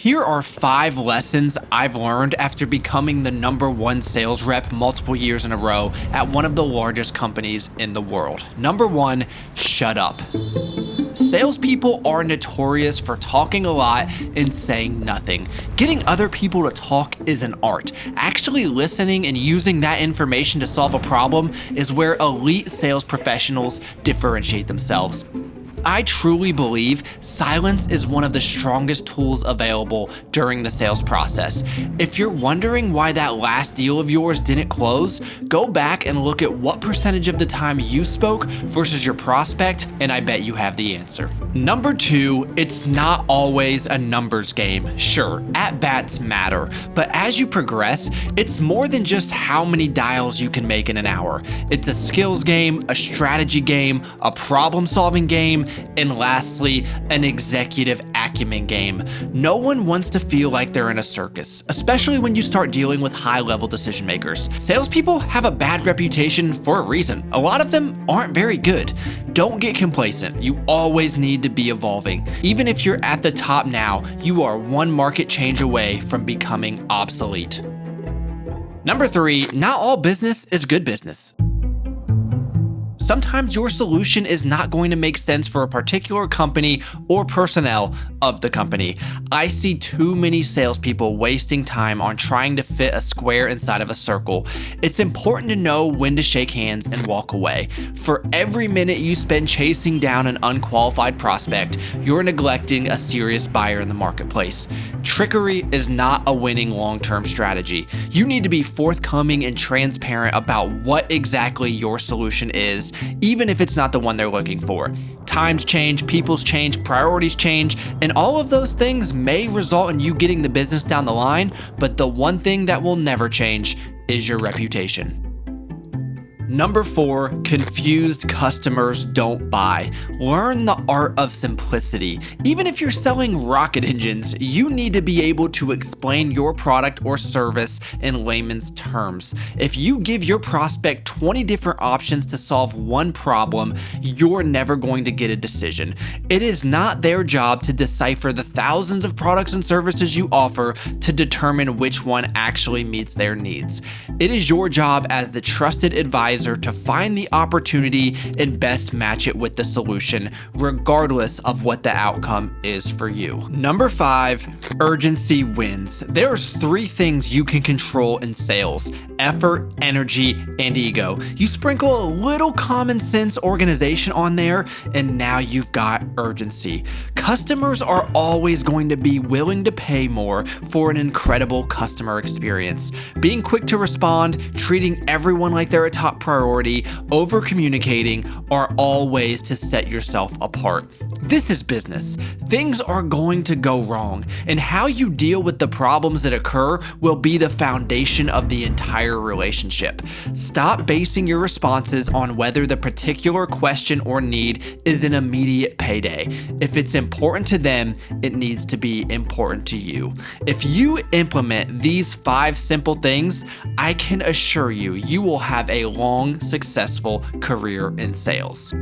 Here are 5 lessons I've learned after becoming the #1 sales rep multiple years in a row at one of the largest companies in the world. Number 1, shut up. Salespeople are notorious for talking a lot and saying nothing. Getting other people to talk is an art. Actually listening and using that information to solve a problem is where elite sales professionals differentiate themselves. I truly believe silence is one of the strongest tools available during the sales process. If you're wondering why that last deal of yours didn't close, go back and look at what percentage of the time you spoke versus your prospect, and I bet you have the answer. Number 2, it's not always a numbers game. Sure, at-bats matter, but as you progress, it's more than just how many dials you can make in an hour. It's a skills game, a strategy game, a problem-solving game, and lastly, an executive acumen game. No one wants to feel like they're in a circus, especially when you start dealing with high-level decision makers. Salespeople have a bad reputation for a reason. A lot of them aren't very good. Don't get complacent. You always need to be evolving. Even if you're at the top now, you are one market change away from becoming obsolete. Number 3, not all business is good business. Sometimes your solution is not going to make sense for a particular company or personnel of the company. I see too many salespeople wasting time on trying to fit a square inside of a circle. It's important to know when to shake hands and walk away. For every minute you spend chasing down an unqualified prospect, you're neglecting a serious buyer in the marketplace. Trickery is not a winning long-term strategy. You need to be forthcoming and transparent about what exactly your solution is, even if it's not the one they're looking for. Times change, people's change, priorities change, and all of those things may result in you getting the business down the line, but the one thing that will never change is your reputation. Number 4, confused customers don't buy. Learn the art of simplicity. Even if you're selling rocket engines, you need to be able to explain your product or service in layman's terms. If you give your prospect 20 different options to solve one problem, you're never going to get a decision. It is not their job to decipher the thousands of products and services you offer to determine which one actually meets their needs. It is your job as the trusted advisor to find the opportunity and best match it with the solution, regardless of what the outcome is for you. Number 5, urgency wins. There's 3 things you can control in sales: effort, energy, and ego. You sprinkle a little common sense organization on there, and now you've got urgency. Customers are always going to be willing to pay more for an incredible customer experience. Being quick to respond, treating everyone like they're a top priority, over-communicating are all ways to set yourself apart. This is business. Things are going to go wrong, and how you deal with the problems that occur will be the foundation of the entire relationship. Stop basing your responses on whether the particular question or need is an immediate payday. If it's important to them, it needs to be important to you. If you implement these 5 simple things, I can assure you, you will have a long, successful career in sales.